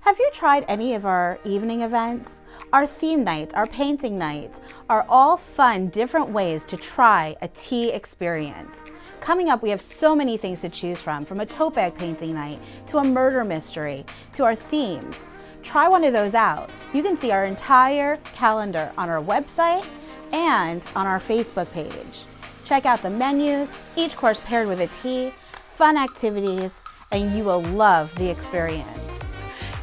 Have you tried any of our evening events? Our theme nights, our painting nights are all fun, different ways to try a tea experience. Coming up, we have so many things to choose from a tote bag painting night, to a murder mystery, to our themes. Try one of those out. You can see our entire calendar on our website and on our Facebook page. Check out the menus, each course paired with a tea, fun activities, and you will love the experience.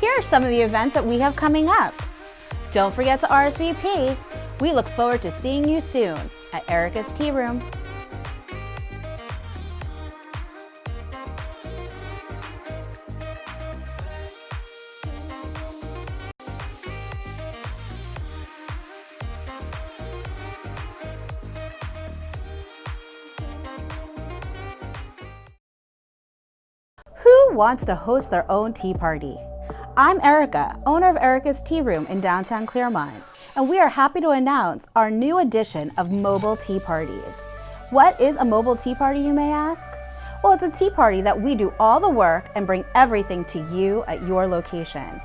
Here are some of the events that we have coming up. Don't forget to RSVP. We look forward to seeing you soon at Erika's Tea Room. Who wants to host their own tea party? I'm Erika, owner of Erika's Tea Room in downtown Claremont, and we are happy to announce our new edition of mobile tea parties. What is a mobile tea party, you may ask? Well, it's a tea party that we do all the work and bring everything to you at your location.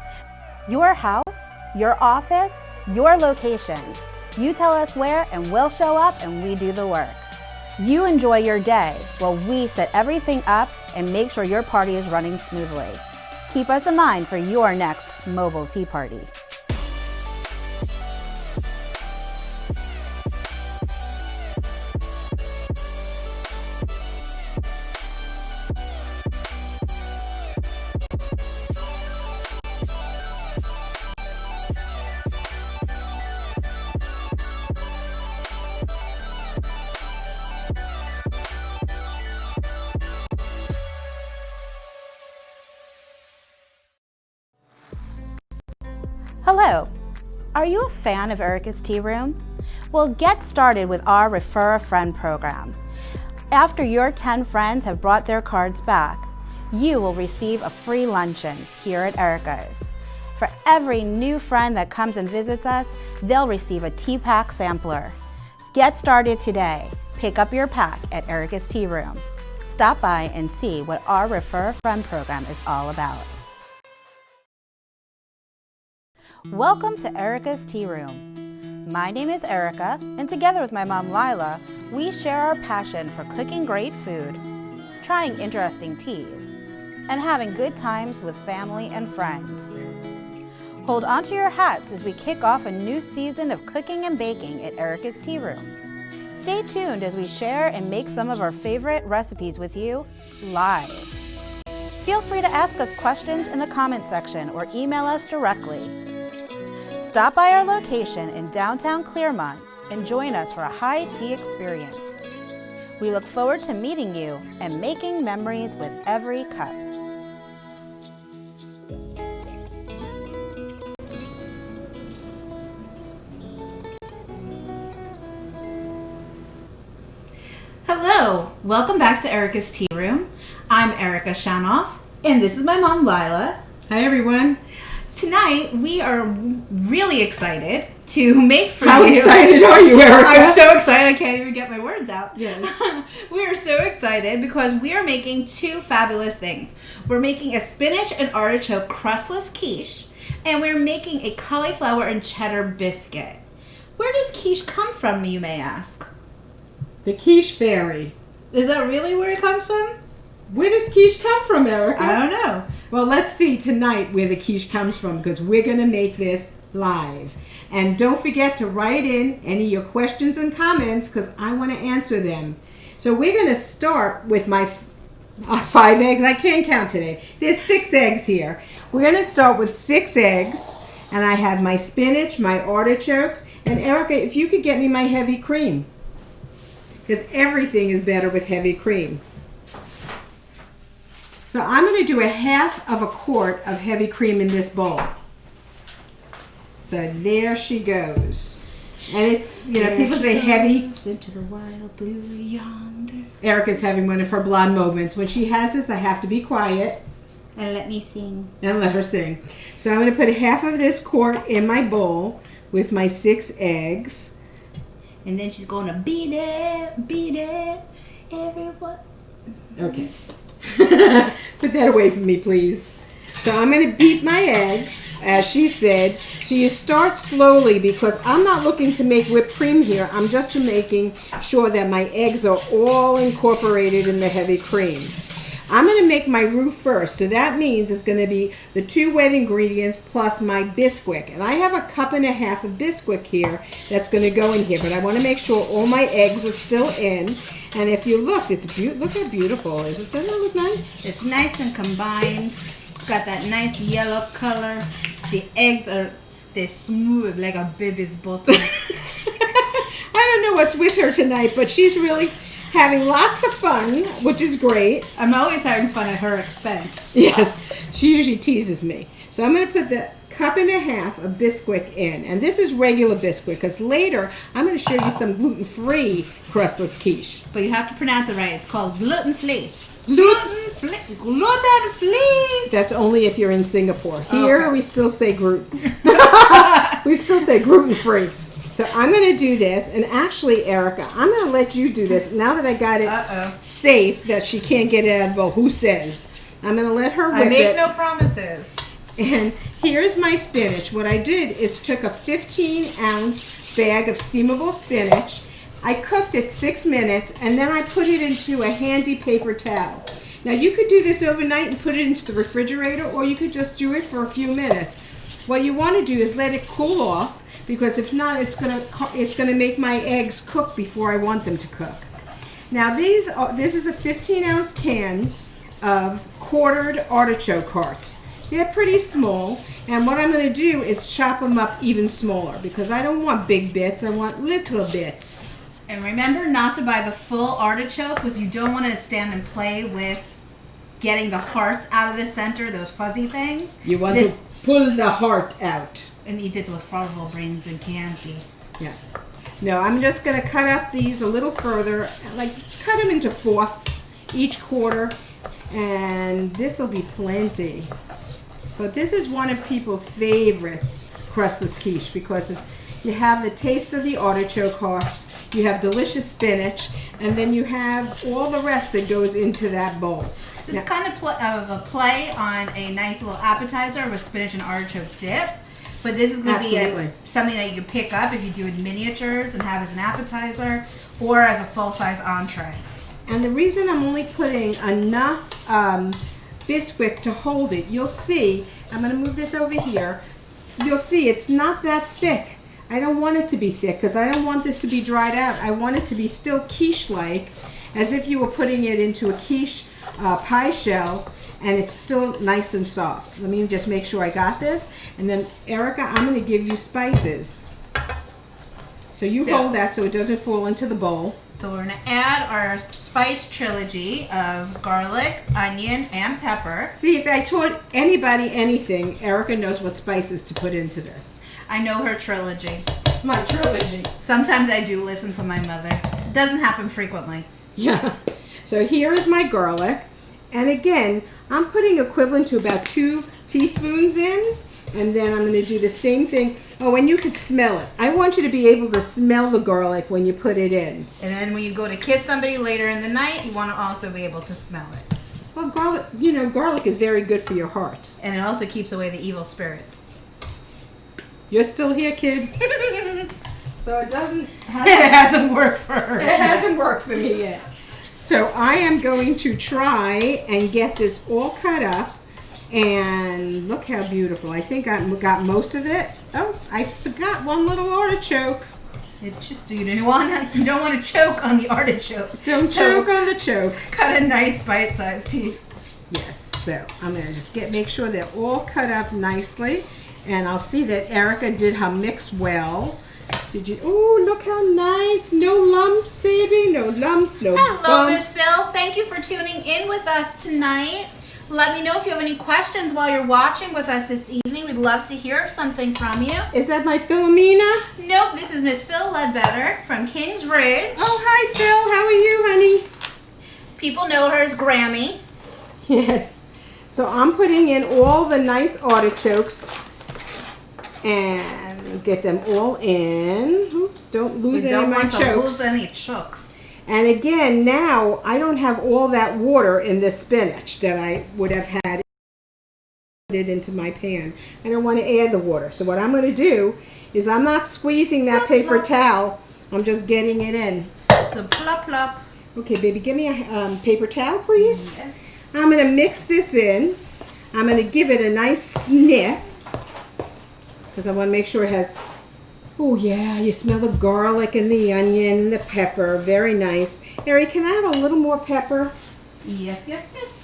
Your house, your office, your location. You tell us where and we'll show up and we do the work. You enjoy your day while we set everything up and make sure your party is running smoothly. Keep us in mind for your next mobile tea party. Hello, are you a fan of Erika's Tea Room? Well, get started with our Refer a Friend program. After your 10 friends have brought their cards back, you will receive a free luncheon here at Erika's. For every new friend that comes and visits us, they'll receive a tea pack sampler. Get started today. Pick up your pack at Erika's Tea Room. Stop by and see what our Refer a Friend program is all about. Welcome to Erika's Tea Room. My name is Erika, and together with my mom Lila, we share our passion for cooking great food, trying interesting teas, and having good times with family and friends. Hold on to your hats as we kick off a new season of cooking and baking at Erika's Tea Room. Stay tuned as we share and make some of our favorite recipes with you live. Feel free to ask us questions in the comment section or email us directly. Stop by our location in downtown Claremont and join us for a high tea experience. We look forward to meeting you and making memories with every cup. Hello, welcome back to Erika's Tea Room. I'm Erika Shanoff, and this is my mom Lila. Hi everyone. Tonight, we are really excited to make for How you... How excited are you, Erika? I'm so excited I can't even get my words out. Yes. We are so excited because we are making two fabulous things. We're making a spinach and artichoke crustless quiche, and we're making a cauliflower and cheddar biscuit. Where does quiche come from, you may ask? The quiche fairy. Is that really where it comes from? Where does quiche come from, Erika? I don't know. Well, let's see tonight where the quiche comes from, because we're going to make this live. And don't forget to write in any of your questions and comments, because I want to answer them. So we're going to start with my 5 eggs. I can't count today. There's 6 eggs here. We're going to start with 6 eggs. And I have my spinach, my artichokes. And Erika, if you could get me my heavy cream, because everything is better with heavy cream. So I'm going to do a half of a quart of heavy cream in this bowl. So there she goes. And it's, you know, people say heavy. Into the wild blue yonder. Erika's having one of her blonde moments. When she has this, I have to be quiet. And let me sing. And let her sing. So I'm going to put half of this quart in my bowl with my 6 eggs. And then she's going to beat it, everyone. Okay. Put that away from me, please. So I'm going to beat my eggs, as she said. So you start slowly because I'm not looking to make whipped cream here. I'm just making sure that my eggs are all incorporated in the heavy cream. I'm going to make my roux first. So that means it's going to be the 2 wet ingredients plus my Bisquick. And I have a 1.5 cups of Bisquick here that's going to go in here. But I want to make sure all my eggs are still in. And if you look, look how beautiful it is. Doesn't it look nice? It's nice and combined. It's got that nice yellow color. The eggs they're smooth like a baby's butter. I don't know what's with her tonight, but she's really having lots of fun, which is great. I'm always having fun at her expense. Yes, she usually teases me. So I'm going to put the 1.5 cups of Bisquick in. And this is regular Bisquick because later I'm going to show you some gluten-free crustless quiche. But you have to pronounce it right. It's called gluten-free. Gluten-free. Gluten-free. That's only if you're in Singapore. Here Okay. we still say gluten. We still say gluten-free. So I'm going to do this, and actually, Erica, I'm going to let you do this. Now that I got it safe that she can't get it out of the bowl, who says? I'm going to let her whip it. I make no promises. And here's my spinach. What I did is took a 15-ounce bag of steamable spinach. I cooked it 6 minutes, and then I put it into a handy paper towel. Now, you could do this overnight and put it into the refrigerator, or you could just do it for a few minutes. What you want to do is let it cool off, because if not, it's gonna make my eggs cook before I want them to cook. Now this is a 15-ounce can of quartered artichoke hearts. They're pretty small, and what I'm going to do is chop them up even smaller because I don't want big bits, I want little bits. And remember not to buy the full artichoke because you don't want to stand and play with getting the hearts out of the center, those fuzzy things. You want to pull the heart out. And eat it with farvel brains and candy. Yeah. No, I'm just going to cut up these a little further, like cut them into fourths, each quarter, and this will be plenty. But this is one of people's favorite crustless quiche because you have the taste of the artichoke hearts, you have delicious spinach, and then you have all the rest that goes into that bowl. So it's kind of a play on a nice little appetizer with spinach and artichoke dip. But this is going to be something that you can pick up if you do in miniatures and have as an appetizer or as a full-size entree. And the reason I'm only putting enough Bisquick to hold it, you'll see, I'm going to move this over here, you'll see it's not that thick. I don't want it to be thick because I don't want this to be dried out. I want it to be still quiche-like, as if you were putting it into a quiche pie shell, and it's still nice and soft. Let me just make sure I got this. And then, Erica, I'm going to give you spices. So you hold that so it doesn't fall into the bowl. So we're going to add our spice trilogy of garlic, onion, and pepper. See, if I taught anybody anything, Erica knows what spices to put into this. I know her trilogy. My trilogy. Sometimes I do listen to my mother. It doesn't happen frequently. Yeah. So here is my garlic. And again, I'm putting equivalent to about 2 teaspoons in. And then I'm going to do the same thing. Oh, and you could smell it. I want you to be able to smell the garlic when you put it in. And then when you go to kiss somebody later in the night, you want to also be able to smell it. Well, garlic, you know, garlic is very good for your heart. And it also keeps away the evil spirits. You're still here, kid. So it it hasn't worked for her. It hasn't worked for me yet. So I am going to try and get this all cut up. And look how beautiful. I think I got most of it. Oh, I forgot one little artichoke. You don't want to choke on the artichoke. Don't choke on the choke. Cut a nice bite-sized piece. Yes, so I'm going to just make sure they're all cut up nicely. And I'll see that Erika did her mix well. Did you? Oh, look how nice. No lumps, baby. No lumps, no bumps. Hello, Miss Phil. Thank you for tuning in with us tonight. Let me know if you have any questions while you're watching with us this evening. We'd love to hear something from you. Is that my Philomena? Nope, this is Miss Phil Ledbetter from Kings Ridge. Oh, hi, Phil. How are you, honey? People know her as Grammy. Yes. So I'm putting in all the nice artichokes and get them all in. Oops, don't lose any of my chokes. Don't lose any chokes. And again, now I don't have all that water in the spinach that I would have had it into my pan. I don't want to add the water. So what I'm going to do is I'm not squeezing that paper towel. I'm just getting it in. The plop plop. Okay, baby, give me a paper towel, please. Yes. I'm going to mix this in. I'm going to give it a nice sniff because I want to make sure it has, oh yeah, you smell the garlic and the onion and the pepper. Very nice. Erika, can I have a little more pepper? Yes, yes, yes.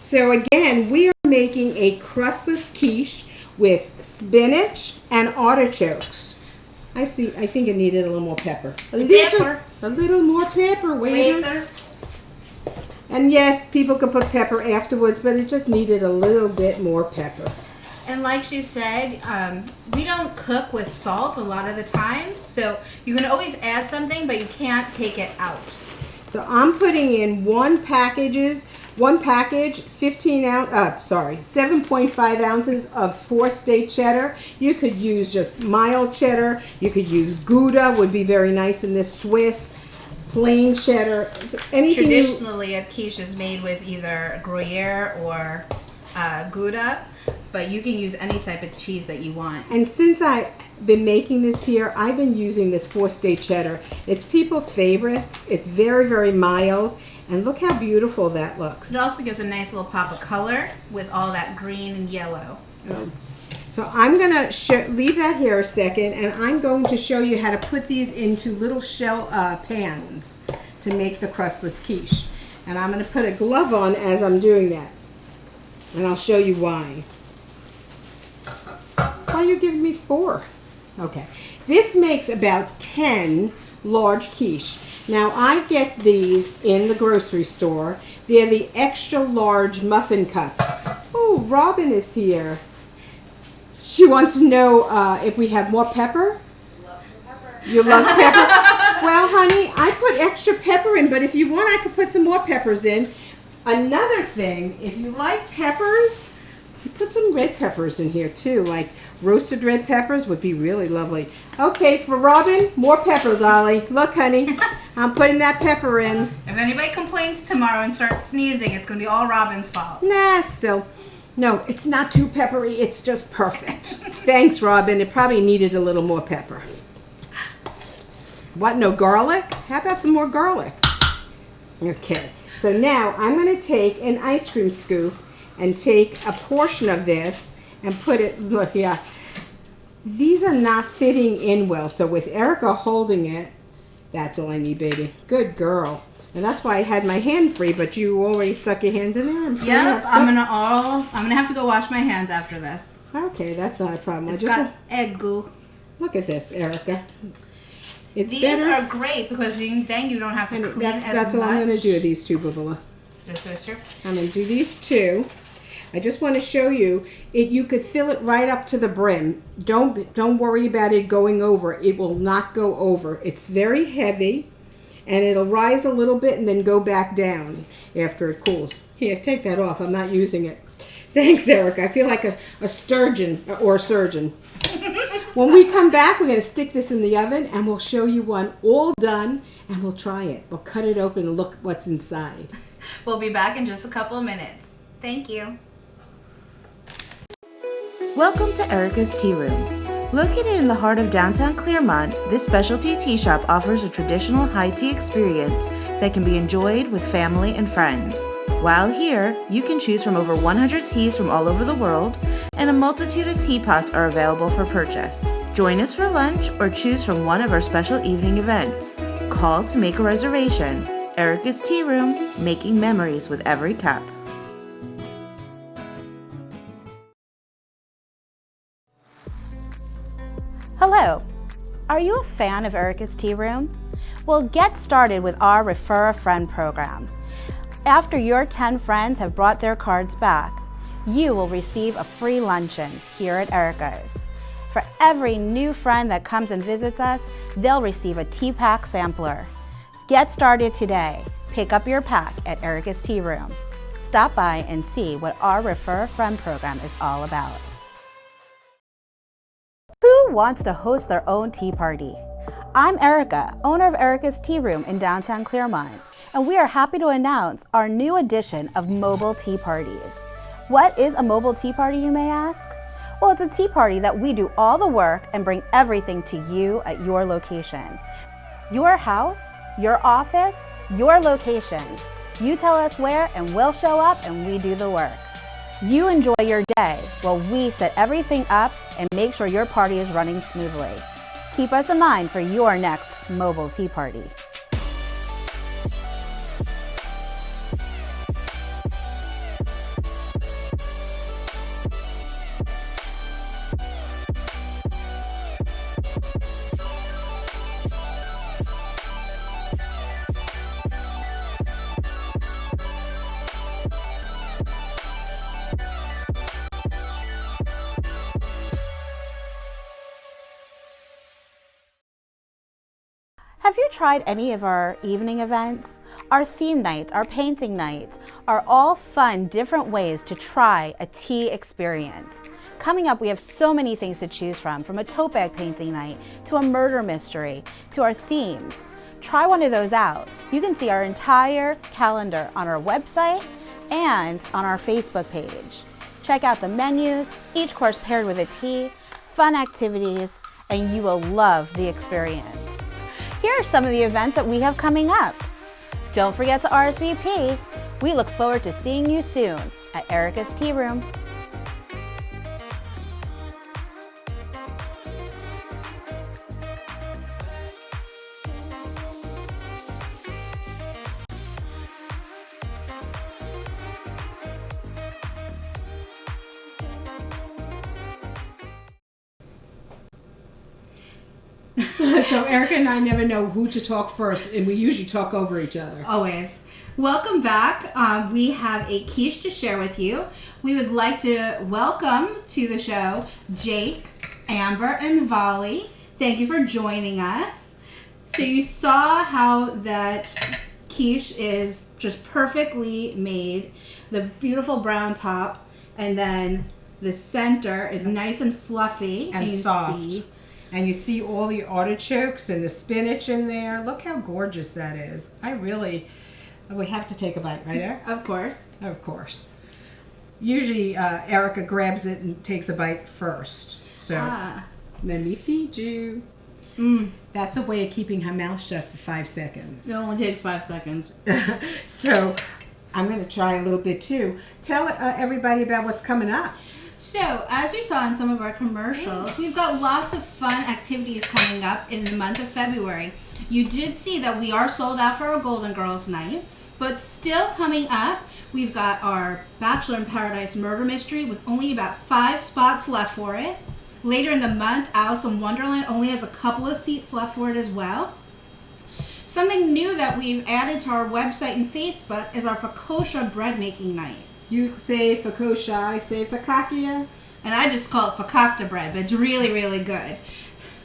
So again, we are making a crustless quiche with spinach and artichokes. I think it needed a little more pepper. A little more pepper, waiter. And yes, people could put pepper afterwards, but it just needed a little bit more pepper. And like she said, we don't cook with salt a lot of the time, so you can always add something, but you can't take it out. So I'm putting in one package, 7.5 ounces of 4-state cheddar. You could use just mild cheddar. You could use Gouda, would be very nice in this Swiss. Plain cheddar. So anything. Traditionally, a quiche is made with either Gruyere or Gouda, but you can use any type of cheese that you want. And since I've been making this here, I've been using this 4-state cheddar. It's people's favorites. It's very, very mild. And look how beautiful that looks. It also gives a nice little pop of color with all that green and yellow. So I'm going to leave that here a second, and I'm going to show you how to put these into little shell pans to make the crustless quiche. And I'm going to put a glove on as I'm doing that. And I'll show you why. Why are you giving me 4? Okay. This makes about 10 large quiche. Now I get these in the grocery store. They're the extra large muffin cups. Oh, Robin is here. She wants to know if we have more pepper. Love some pepper. You love pepper? Well, honey, I put extra pepper in, but if you want, I could put some more peppers in. Another thing, if you like peppers, you put some red peppers in here too, like roasted red peppers would be really lovely. Okay, for Robin, more pepper, Lolly. Look, honey, I'm putting that pepper in. If anybody complains tomorrow and starts sneezing, it's going to be all Robin's fault. Nah, still. No, it's not too peppery. It's just perfect. Thanks, Robin. It probably needed a little more pepper. What, no garlic? How about some more garlic? Okay, so now I'm going to take an ice cream scoop and take a portion of this and put it, look, yeah. These are not fitting in well, so with Erika holding it, that's all I need, baby. Good girl. And that's why I had my hand free, but you already stuck your hands in there. I'm sure Yep, I'm gonna have to go wash my hands after this. Okay, that's not a problem. It's got egg goo. Look at this, Erika. These are great because then you don't have to clean as much. That's all I'm going to do, these two, Bubula. This true. I'm going to do these two. I just want to show you, you could fill it right up to the brim. Don't worry about it going over. It will not go over. It's very heavy, and it'll rise a little bit and then go back down after it cools. Here, take that off. I'm not using it. Thanks, Erika. I feel like a sturgeon or a surgeon. When we come back, we're going to stick this in the oven, and we'll show you one all done, and we'll try it. We'll cut it open and look what's inside. We'll be back in just a couple of minutes. Thank you. Welcome to Erika's Tea Room. Located in the heart of downtown Clearmont, this specialty tea shop offers a traditional high tea experience that can be enjoyed with family and friends. While here, you can choose from over 100 teas from all over the world, and a multitude of teapots are available for purchase. Join us for lunch or choose from one of our special evening events. Call to make a reservation. Erika's Tea Room, making memories with every cup. Hello. Are you a fan of Erika's Tea Room? Well, get started with our Refer a Friend program. After your 10 friends have brought their cards back, you will receive a free luncheon here at Erika's. For every new friend that comes and visits us, they'll receive a tea pack sampler. Get started today. Pick up your pack at Erika's Tea Room. Stop by and see what our Refer a Friend program is all about. Who wants to host their own tea party? I'm Erika, owner of Erika's Tea Room in downtown Clearmont, and we are happy to announce our new edition of mobile tea parties. What is a mobile tea party, you may ask? Well, it's a tea party that we do all the work and bring everything to you at your location. Your house, your office, your location. You tell us where and we'll show up and we do the work. You enjoy your day while we set everything up and make sure your party is running smoothly. Keep us in mind for your next mobile tea party. Have you tried any of our evening events? Our theme nights, our painting nights are all fun, different ways to try a tea experience. Coming up, we have so many things to choose from a tote bag painting night, to a murder mystery, to our themes. Try one of those out. You can see our entire calendar on our website and on our Facebook page. Check out the menus, each course paired with a tea, fun activities, and you will love the experience. Here are some of the events that we have coming up. Don't forget to RSVP. We look forward to seeing you soon at Erika's Tea Room. So Erika and I never know who to talk first, and we usually talk over each other. Always. Welcome back. We have a quiche to share with you. We would like to welcome to the show Jake, Amber, and Volley. Thank you for joining us. So you saw how that quiche is just perfectly made. The beautiful brown top, and then the center is nice and fluffy. And you soft. see- And you see all the artichokes and the spinach in there. Look how gorgeous that is. We have to take a bite, right, Eric? Of course. Of course. Usually Erika grabs it and takes a bite first. So let me feed you. That's a way of keeping her mouth shut for 5 seconds. It only takes 5 seconds. So I'm going to try a little bit too. Tell everybody about what's coming up. So, as you saw in some of our commercials, we've got lots of fun activities coming up in the month of February. You did see that we are sold out for our Golden Girls night, but still coming up, we've got our Bachelor in Paradise Murder Mystery with only about 5 spots left for it. Later in the month, Alice in Wonderland only has a couple of seats left for it as well. Something new that we've added to our website and Facebook is our Focaccia bread making night. You say focaccia, I say focaccia. And I just call it focaccia bread, but it's really, really good.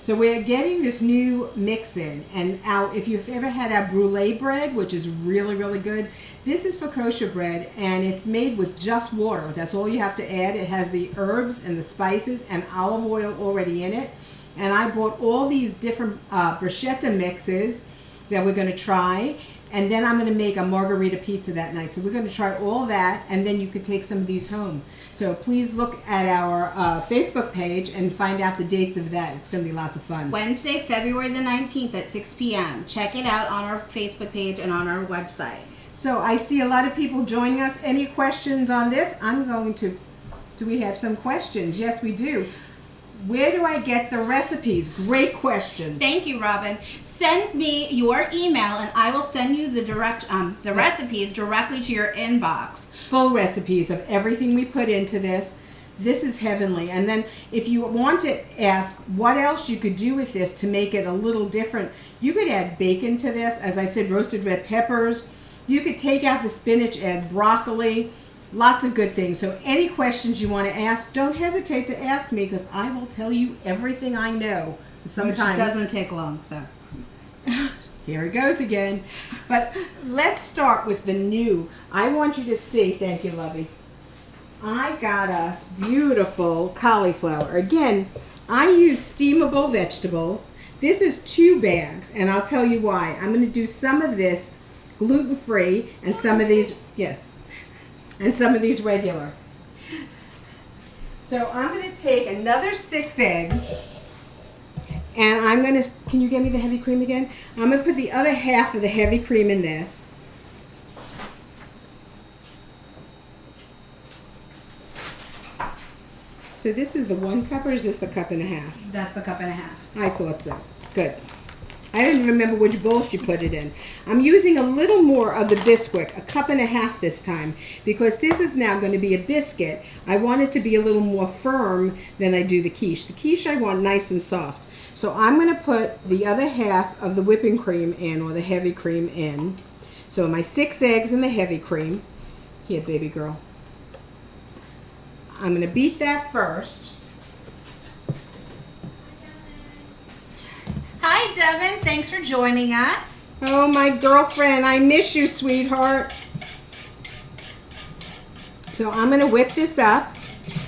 So we're getting this new mix in, and if you've ever had our brulee bread, which is really, really good, this is focaccia bread, and it's made with just water. That's all you have to add. It has the herbs and the spices and olive oil already in it. And I bought all these different bruschetta mixes that we're going to try. And then I'm going to make a margarita pizza that night. So we're going to try all that, and then you could take some of these home. So please look at our Facebook page and find out the dates of that. It's going to be lots of fun. Wednesday, February the 19th at 6 p.m. Check it out on our Facebook page and on our website. So I see a lot of people joining us. Any questions on this? Do we have some questions? Yes, we do. Where do I get the recipes? Great question. Thank you, Robin. Send me your email and I will send you the recipes directly to your inbox. Full recipes of everything we put into this. This is heavenly. And then if you want to ask what else you could do with this to make it a little different, you could add bacon to this. As I said, roasted red peppers. You could take out the spinach, add broccoli. Lots of good things. So any questions you want to ask, don't hesitate to ask me, because I will tell you everything I know. Sometimes Which doesn't take long, so. Here it goes again. But let's start with the new. I want you to see, thank you, Lovey. I got us beautiful cauliflower. Again, I use steamable vegetables. This is 2 bags, and I'll tell you why. I'm going to do some of this gluten-free and some of these, yes, and some of these regular. So I'm going to take another 6 eggs. And I'm going to, can you get me the heavy cream again? I'm going to put the other half of the heavy cream in this. So this is the 1 cup, or is this the 1.5 cups? That's the 1.5 cups. I thought so. Good. I didn't remember which bowl she put it in. I'm using a little more of the Bisquick, 1.5 cups this time, because this is now going to be a biscuit. I want it to be a little more firm than I do the quiche. The quiche I want nice and soft. So I'm going to put the other half of the whipping cream in, or the heavy cream in. So my 6 eggs and the heavy cream. Here, baby girl. I'm going to beat that first. Hi, Devin. Thanks for joining us. Oh, my girlfriend, I miss you, sweetheart. So I'm going to whip this up.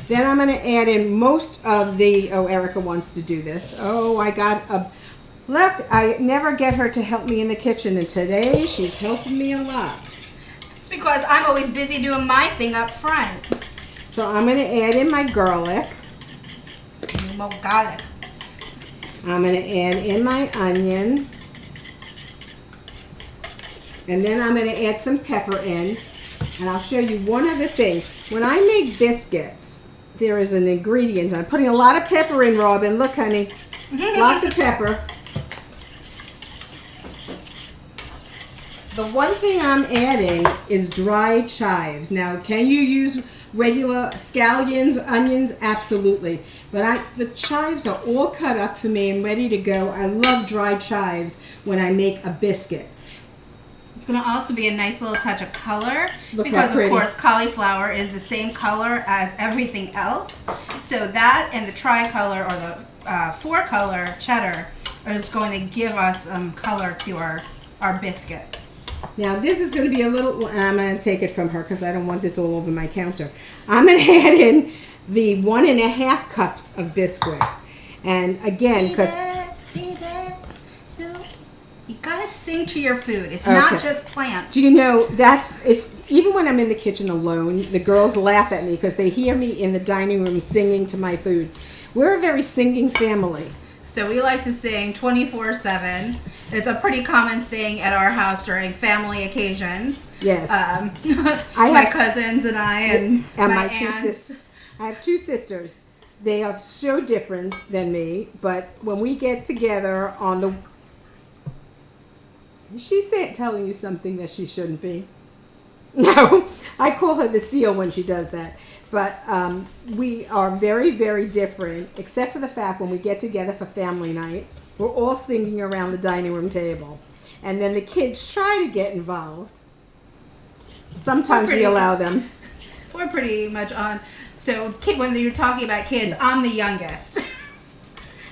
Then I'm going to add in most of the, oh, Erika wants to do this. Oh, I got a, look, I never get her to help me in the kitchen, and today she's helping me a lot. It's because I'm always busy doing my thing up front. So I'm going to add in my garlic. More garlic. I'm going to add in my onion. And then I'm going to add some pepper in. And I'll show you one other thing. When I make biscuits, there is an ingredient. I'm putting a lot of pepper in, Robin. Look, honey. Lots of pepper. The one thing I'm adding is dried chives. Now, can you use regular scallions, onions? Absolutely. But the chives are all cut up for me and ready to go. I love dried chives when I make a biscuit. It's going to also be a nice little touch of color. Look because, how pretty. of course, cauliflower is the same color as everything else. So that and the tricolor or the 4-color cheddar is going to give us color to our biscuits. Now this is going to be a little, I'm going to take it from her because I don't want this all over my counter. I'm going to add in the 1.5 cups of Bisquick. And again, because you gotta sing to your food. It's not just plants. do you know, it's even when I'm in the kitchen alone, the girls laugh at me because they hear me in the dining room singing to my food. We're a very singing family. So we like to sing 24/7. It's a pretty common thing at our house during family occasions. Yes. My cousins and I and my two aunts. sisters. I have 2 sisters. They are so different than me, but when we get together on the... She's telling you something that she shouldn't be. No, I call her the seal when she does that. But we are very, very different, except for the fact when we get together for family night, we're all singing around the dining room table. And then the kids try to get involved. Sometimes we allow them. We're pretty much on. So when you're talking about kids, I'm the youngest.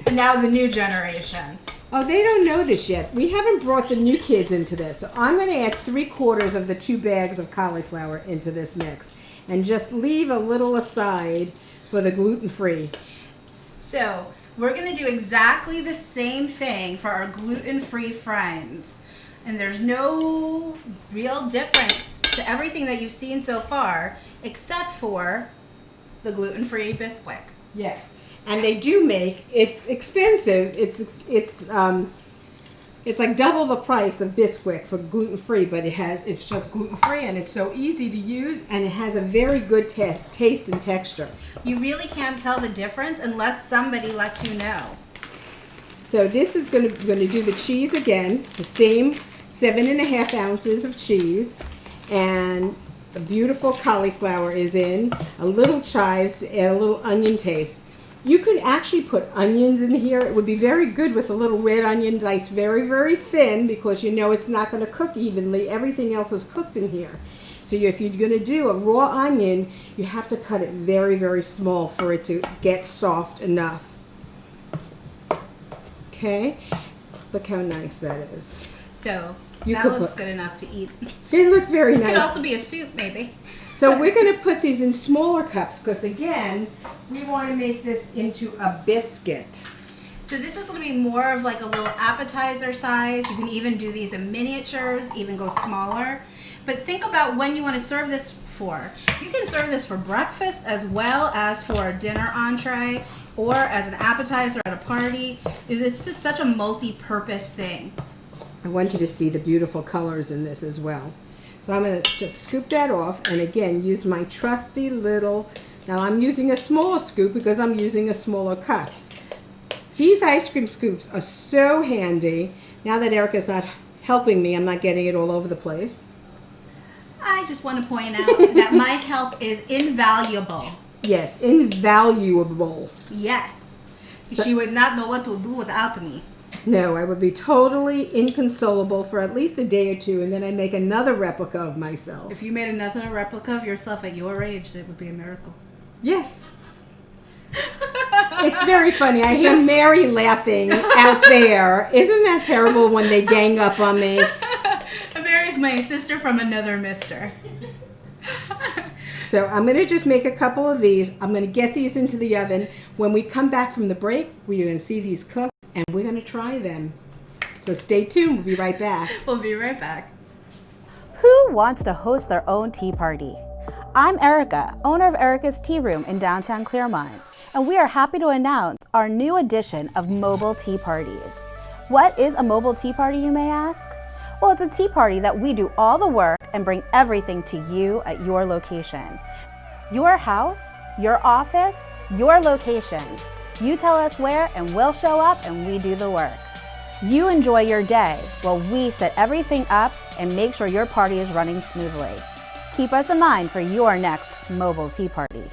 And now the new generation. Oh, they don't know this yet. We haven't brought the new kids into this. So I'm going to add 3/4 of the 2 bags of cauliflower into this mix. And just leave a little aside for the gluten-free. So we're going to do exactly the same thing for our gluten-free friends. And there's no real difference to everything that you've seen so far, except for the gluten-free Bisquick. Yes. And they do make, it's expensive. It's like double the price of Bisquick for gluten-free, but it's just gluten-free and it's so easy to use and it has a very good taste and texture. You really can't tell the difference unless somebody lets you know. So this is going to do the cheese again, the same 7.5 ounces of cheese, and the beautiful cauliflower is in, a little chives to add a little onion taste. You could actually put onions in here. It would be very good with a little red onion diced very, very thin because you know it's not going to cook evenly. Everything else is cooked in here. So if you're going to do a raw onion, you have to cut it very, very small for it to get soft enough. Okay? Look how nice that is. So that looks good enough to eat. It looks very nice. It could also be a soup, maybe. So we're going to put these in smaller cups because, again, we want to make this into a biscuit. So this is going to be more of like a little appetizer size. You can even do these in miniatures, even go smaller. But think about when you want to serve this before. You can serve this for breakfast as well as for a dinner entree or as an appetizer at a party. It's just such a multi-purpose thing. I want you to see the beautiful colors in this as well. So I'm going to just scoop that off and again use my trusty little, now I'm using a smaller scoop because I'm using a smaller cup. These ice cream scoops are so handy. Now that Erika's not helping me, I'm not getting it all over the place. I just want to point out that my help is invaluable. Yes, invaluable. Yes. So, she would not know what to do without me. No, I would be totally inconsolable for at least a day or two, and then I make another replica of myself. If you made another replica of yourself at your age, it would be a miracle. Yes. It's very funny. I hear Mary laughing out there. Isn't that terrible when they gang up on me? Mary's my sister from another mister. So I'm going to just make a couple of these. I'm going to get these into the oven. When we come back from the break, we're going to see these cook, and we're going to try them. So stay tuned. We'll be right back. We'll be right back. Who wants to host their own tea party? I'm Erika, owner of Erika's Tea Room in downtown Claremont, and we are happy to announce our new edition of mobile tea parties. What is a mobile tea party, you may ask? Well, it's a tea party that we do all the work and bring everything to you at your location. Your house, your office, your location. You tell us where and we'll show up and we do the work. You enjoy your day while we set everything up and make sure your party is running smoothly. Keep us in mind for your next mobile tea party.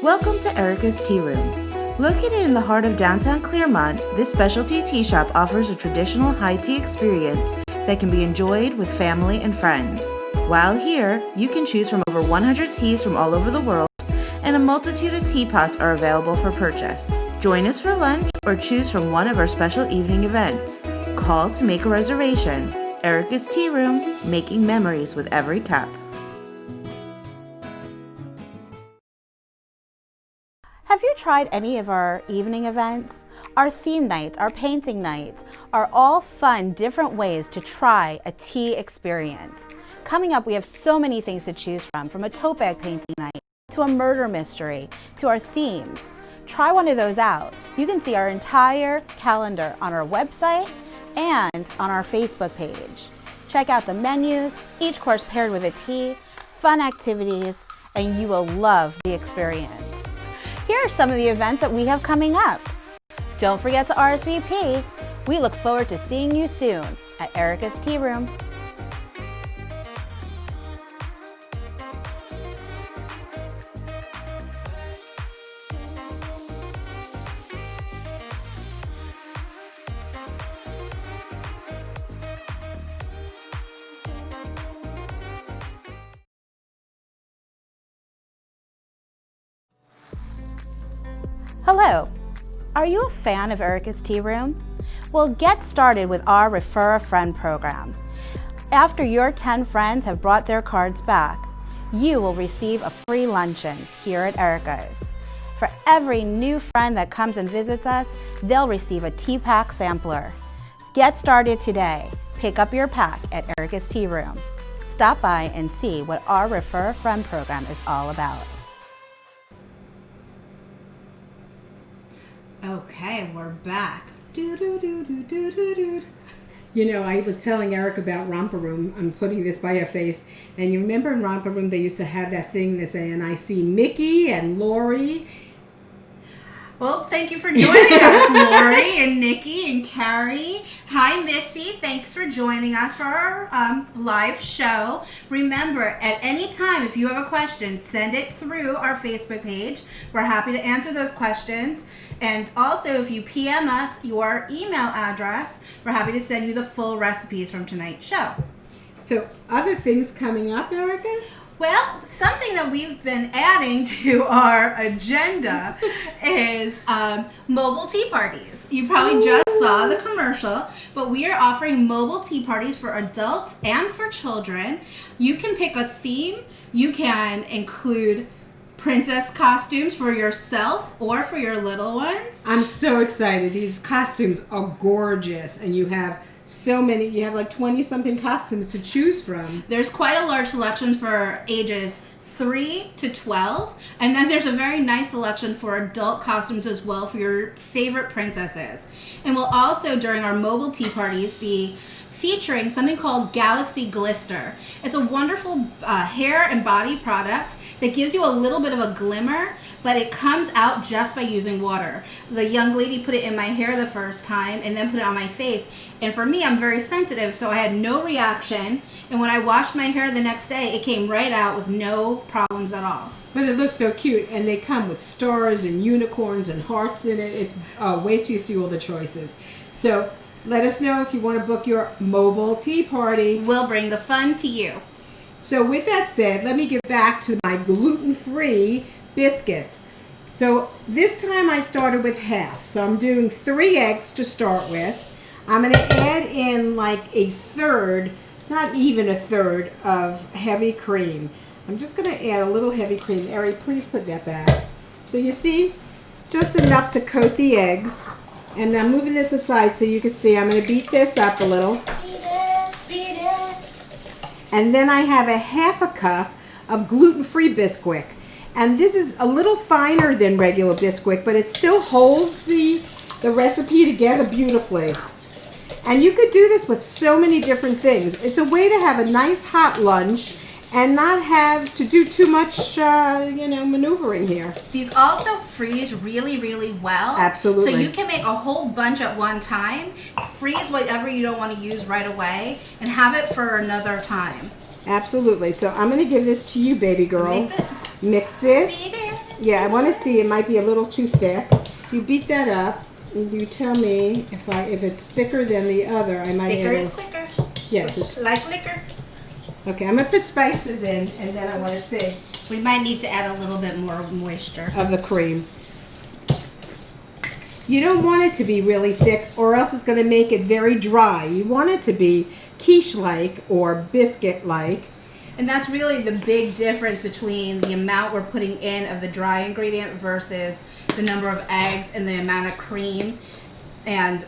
Welcome to Erika's Tea Room. Located in the heart of downtown Claremont, this specialty tea shop offers a traditional high tea experience that can be enjoyed with family and friends. While here, you can choose from over 100 teas from all over the world, and a multitude of teapots are available for purchase. Join us for lunch or choose from one of our special evening events. Call to make a reservation. Erika's Tea Room, making memories with every cup. Have you tried any of our evening events? Our theme nights, our painting nights are all fun, different ways to try a tea experience. Coming up, we have so many things to choose from a tote bag painting night, to a murder mystery, to our themes. Try one of those out. You can see our entire calendar on our website and on our Facebook page. Check out the menus, each course paired with a tea, fun activities, and you will love the experience. Here are some of the events that we have coming up. Don't forget to RSVP. We look forward to seeing you soon at Erika's Tea Room. Hello, are you a fan of Erika's Tea Room? Well, get started with our Refer a Friend program. After your 10 friends have brought their cards back, you will receive a free luncheon here at Erika's. For every new friend that comes and visits us, they'll receive a tea pack sampler. Get started today. Pick up your pack at Erika's Tea Room. Stop by and see what our Refer a Friend program is all about. Okay, we're back. You know, I was telling Eric about Romper Room. I'm putting this by her face. And you remember in Romper Room, they used to have that thing that say, and I see Mickey and Lori. Well, thank you for joining us, Lori and Nikki and Carrie. Hi, Missy. Thanks for joining us for our live show. Remember, at any time, if you have a question, send it through our Facebook page. We're happy to answer those questions. And also, if you PM us your email address, we're happy to send you the full recipes from tonight's show. So, other things coming up, Erika? Well, something that we've been adding to our agenda is mobile tea parties. You probably just saw the commercial, but we are offering mobile tea parties for adults and for children. You can pick a theme. You can include princess costumes for yourself or for your little ones. I'm so excited. These costumes are gorgeous, and you have so many. You have like 20-something costumes to choose from. There's quite a large selection for ages 3 to 12, and then there's a very nice selection for adult costumes as well for your favorite princesses. And we'll also, during our mobile tea parties, be featuring something called Galaxy Glister. It's a wonderful hair and body product that gives you a little bit of a glimmer, but it comes out just by using water. The young lady put it in my hair the first time and then put it on my face. And for me, I'm very sensitive, so I had no reaction. And when I washed my hair the next day, it came right out with no problems at all. But it looks so cute, and they come with stars and unicorns and hearts in it. It's wait till you see all the choices. So let us know if you want to book your mobile tea party. We'll bring the fun to you. So with that said, let me get back to my gluten-free biscuits. So this time I started with half. So I'm doing 3 eggs to start with. I'm going to add in like a third, not even a third, of heavy cream. I'm just going to add a little heavy cream. Eri, please put that back. So you see, just enough to coat the eggs. And I'm moving this aside so you can see. I'm going to beat this up a little. Beat it. And then I have a half a cup of gluten-free Bisquick. And this is a little finer than regular Bisquick, but it still holds the recipe together beautifully. And you could do this with so many different things. It's a way to have a nice hot lunch and not have to do too much, maneuvering here. These also freeze really, really well. Absolutely. So you can make a whole bunch at one time, freeze whatever you don't want to use right away, and have it for another time. Absolutely. So I'm going to give this to you, baby girl. Mix it. Mix it. Yeah, I want to see. It might be a little too thick. You beat that up. You tell me if it's thicker than the other. I might Thicker add is quicker. Yes, it's Like liquor. okay. I'm gonna put spices in, and then I want to see We might need to add a little bit more moisture. of the cream. You don't want it to be really thick, or else it's going to make it very dry. You want it to be quiche-like or biscuit-like. And that's really the big difference between the amount we're putting in of the dry ingredient versus the number of eggs and the amount of cream. And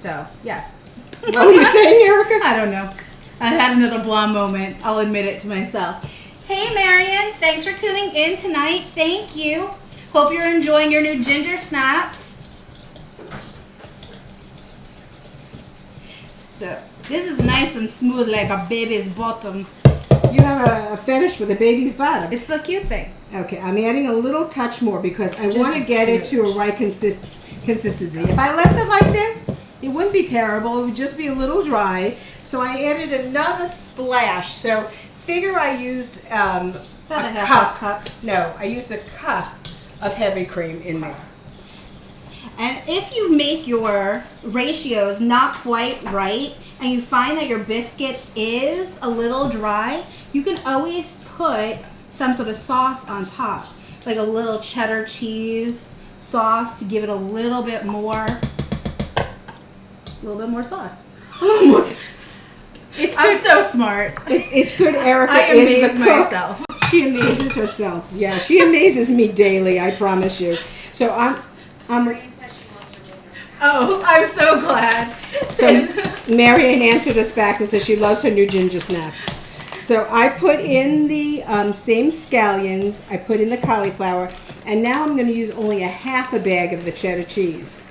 so, yes. What are you saying, Erika? I don't know. I had another blonde moment. I'll admit it to myself. Hey, Marion. Thanks for tuning in tonight. Thank you. Hope you're enjoying your new ginger snaps. So, this is nice and smooth like a baby's bottom. You have a fetish with a baby's bottom. It's the cute thing. Okay, I'm adding a little touch more because I Just want to get it to a right consistency. If I left it like this, it wouldn't be terrible. It would just be a little dry. So I added another splash. So figure I used About a a half cup. No, I used a cup of heavy cream in there. And if you make your ratios not quite right and you find that your biscuit is a little dry, you can always put some sort of sauce on top, like a little cheddar cheese sauce to give it a little bit more sauce. Almost. It's I'm good. so smart. It's good. Erika I is amaze the cook. myself. She amazes herself. Yeah, she amazes me daily. I promise you. So I'm. Oh, I'm so glad. So Marion answered us back and said she loves her new ginger snaps. So I put in the same scallions. I put in the cauliflower, and now I'm going to use only a half a bag of the cheddar cheese.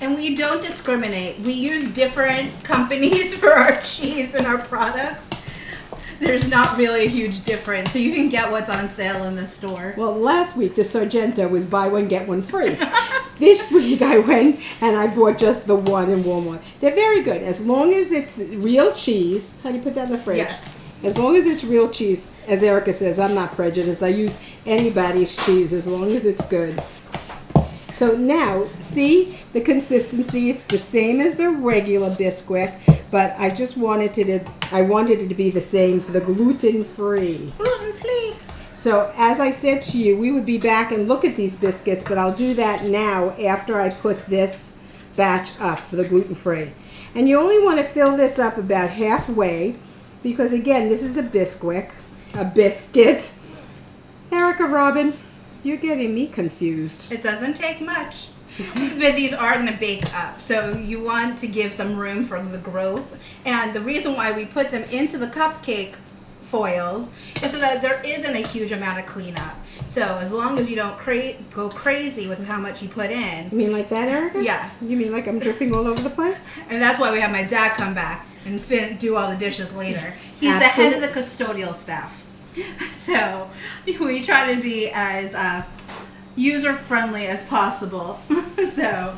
And we don't discriminate. We use different companies for our cheese and our products. There's not really a huge difference. So you can get what's on sale in the store. Well, last week the Sargento was buy one, get one free. This week I went and I bought just the one in Walmart. They're very good. As long as it's real cheese. How do you put that in the fridge? Yes. As long as it's real cheese, as Erika says, I'm not prejudiced. I use anybody's cheese as long as it's good. So now, see the consistency? It's the same as the regular Bisquick, but I just wanted it to be the same for the gluten-free. Gluten-free. So as I said to you, we would be back and look at these biscuits, but I'll do that now after I put this batch up for the gluten-free. And you only want to fill this up about halfway because, again, this is a bisquick, a biscuit. Erika, Robin, you're getting me confused. It doesn't take much. But these are going to bake up, so you want to give some room for the growth. And the reason why we put them into the cupcake foils is so that there isn't a huge amount of cleanup. So as long as you don't go crazy with how much you put in. You mean like that, Erika? Yes. You mean like I'm dripping all over the place? And that's why we have my dad come back and do all the dishes later. He's Absolutely. the head of the custodial staff. So we try to be as user-friendly as possible. So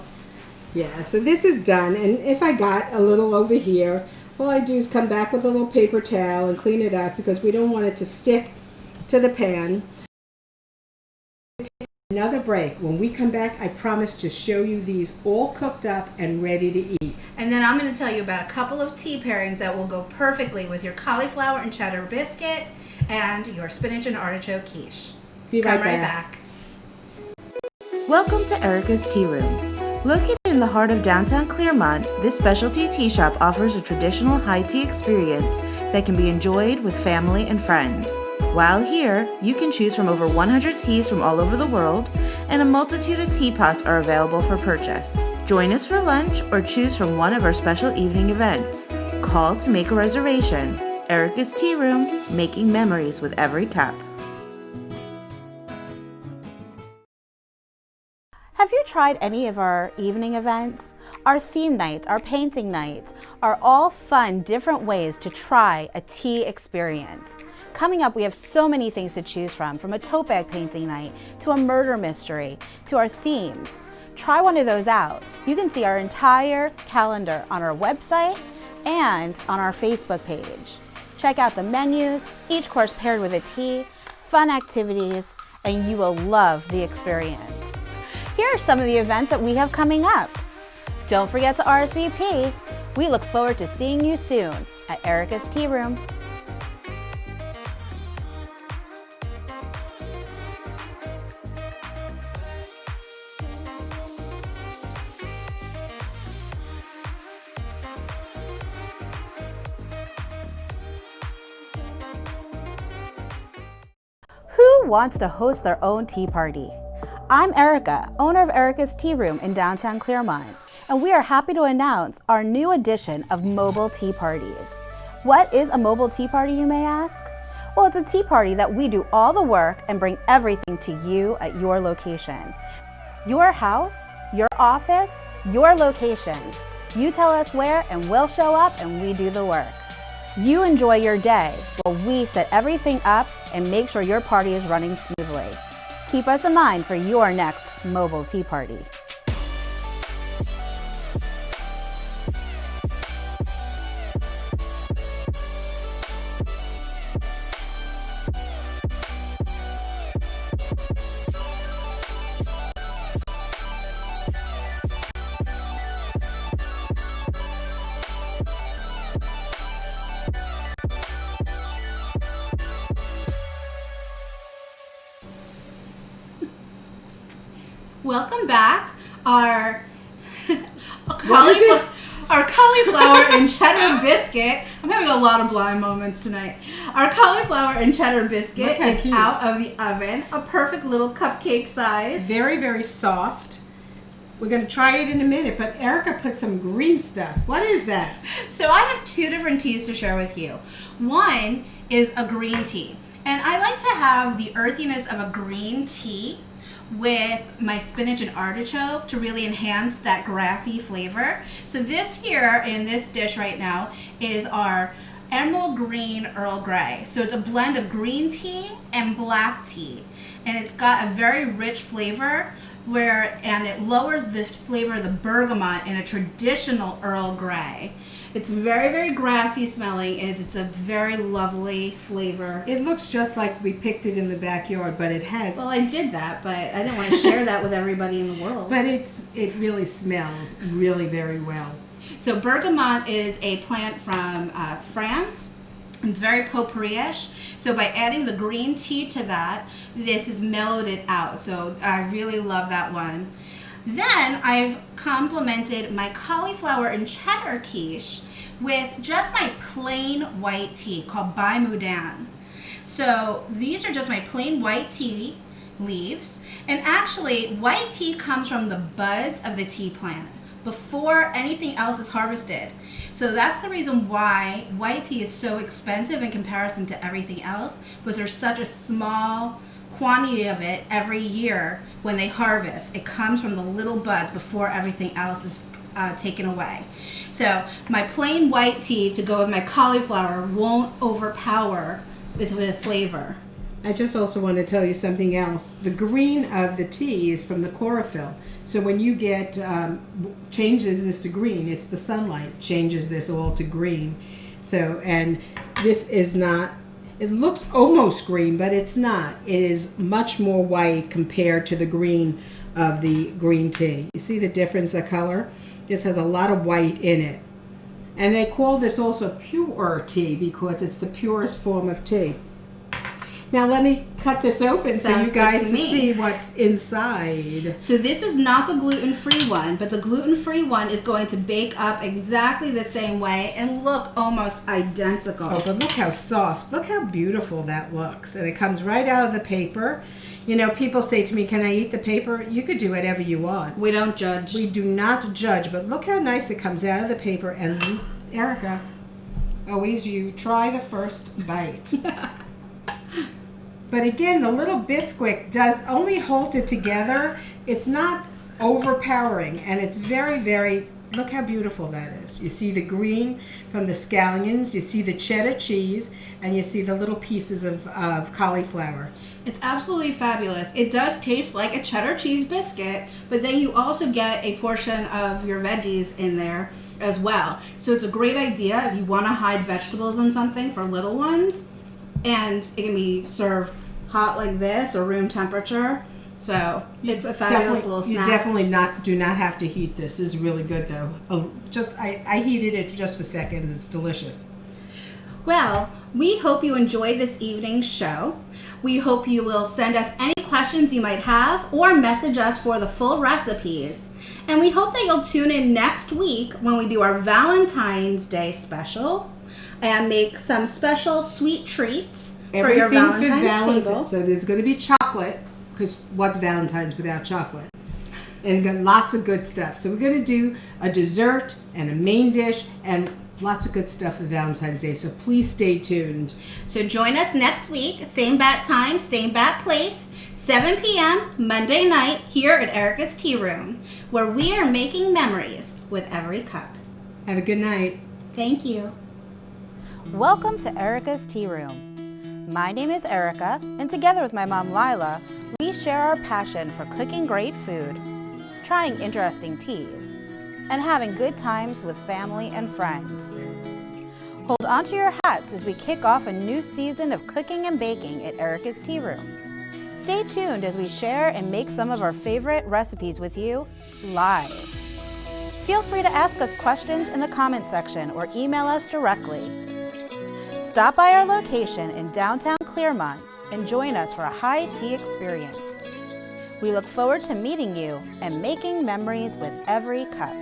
yeah, so this is done, and if I got a little over here, all I do is come back with a little paper towel and clean it up because we don't want it to stick to the pan. Another break. When we come back, I promise to show you these all cooked up and ready to eat. And then I'm going to tell you about a couple of tea pairings that will go perfectly with your cauliflower and cheddar biscuit and your spinach and artichoke quiche. Be right Come right back. back. Welcome to Erika's Tea Room. Located in the heart of downtown Claremont, this specialty tea shop offers a traditional high tea experience that can be enjoyed with family and friends. While here, you can choose from over 100 teas from all over the world, and a multitude of teapots are available for purchase. Join us for lunch or choose from one of our special evening events. Call to make a reservation. Erika's Tea Room, making memories with every cup. Have you tried any of our evening events? Our theme nights, our painting nights are all fun, different ways to try a tea experience. Coming up, we have so many things to choose from a tote bag painting night, to a murder mystery, to our themes. Try one of those out. You can see our entire calendar on our website and on our Facebook page. Check out the menus, each course paired with a tea, fun activities, and you will love the experience. Here are some of the events that we have coming up. Don't forget to RSVP. We look forward to seeing you soon at Erika's Tea Room. Who wants to host their own tea party? I'm Erika, owner of Erika's Tea Room in downtown Claremont, and we are happy to announce our new edition of mobile tea parties. What is a mobile tea party, you may ask? Well, it's a tea party that we do all the work and bring everything to you at your location. Your house, your office, your location. You tell us where and we'll show up and we do the work. You enjoy your day while we set everything up and make sure your party is running smoothly. Keep us in mind for your next mobile tea party. Welcome back. Our cauliflower and cheddar biscuit. I'm having a lot of blind moments tonight. Our cauliflower and cheddar biscuit is cute. out of the oven. A perfect little cupcake size. Very, very soft. We're going to try it in a minute, but Erika put some green stuff. What is that? So I have two different teas to share with you. One is a green tea. And I like to have the earthiness of a green tea with my spinach and artichoke to really enhance that grassy flavor. So this here in this dish right now is our emerald green Earl Grey. So it's a blend of green tea and black tea. And it's got a very rich flavor and it lowers the flavor of the bergamot in a traditional Earl Grey. It's very, very grassy smelling, and it's a very lovely flavor. It looks just like we picked it in the backyard, but it has. Well, I did that, but I didn't want to share that with everybody in the world. But it really smells really very well. So bergamot is a plant from France. It's very potpourri-ish. So by adding the green tea to that, this is mellowed it out. So I really love that one. Then I've complemented my cauliflower and cheddar quiche with just my plain white tea called Bai Mudan. So these are just my plain white tea leaves. And actually, white tea comes from the buds of the tea plant before anything else is harvested. So that's the reason why white tea is so expensive in comparison to everything else, because there's such a small quantity of it every year when they harvest. It comes from the little buds before everything else is taken away. So my plain white tea to go with my cauliflower won't overpower with flavor. I just also want to tell you something else. The green of the tea is from the chlorophyll. So when you get, changes this to green, it's the sunlight changes this all to green. So, and this is not, it looks almost green, but it's not. It is much more white compared to the green of the green tea. You see the difference of color? This has a lot of white in it. And they call this also pure tea because it's the purest form of tea. Now let me cut this open so you guys can see what's inside. So this is not the gluten-free one, but the gluten-free one is going to bake up exactly the same way and look almost identical. Oh, but look how soft. Look how beautiful that looks. And it comes right out of the paper. You know, people say to me, can I eat the paper? You could do whatever you want. We don't judge. We do not judge, but look how nice it comes out of the paper. And Erika, always you try the first bite. But again, the little Bisquick does only hold it together. It's not overpowering, and it's very, very, look how beautiful that is. You see the green from the scallions, you see the cheddar cheese, and you see the little pieces of cauliflower. It's absolutely fabulous. It does taste like a cheddar cheese biscuit, but then you also get a portion of your veggies in there as well. So it's a great idea if you want to hide vegetables in something for little ones, and it can be served hot like this or room temperature. So it's a fabulous little snack. You definitely do not have to heat this. This is really good though. I heated it just for seconds. It's delicious. Well, we hope you enjoyed this evening's show. We hope you will send us any questions you might have or message us for the full recipes. And we hope that you'll tune in next week when we do our Valentine's Day special and make some special sweet treats for your Valentine's table. So there's going to be chocolate, because what's Valentine's without chocolate? And lots of good stuff. So we're going to do a dessert and a main dish and lots of good stuff for Valentine's Day. So please stay tuned. So join us next week, same bat time, same bat place, 7 p.m. Monday night here at Erika's Tea Room, where we are making memories with every cup. Have a good night. Thank you. Welcome to Erika's Tea Room. My name is Erika, and together with my mom Lila, we share our passion for cooking great food, trying interesting teas, and having good times with family and friends. Hold on to your hats as we kick off a new season of cooking and baking at Erika's Tea Room. Stay tuned as we share and make some of our favorite recipes with you live. Feel free to ask us questions in the comment section or email us directly. Stop by our location in downtown Clearmont and join us for a high tea experience. We look forward to meeting you and making memories with every cup.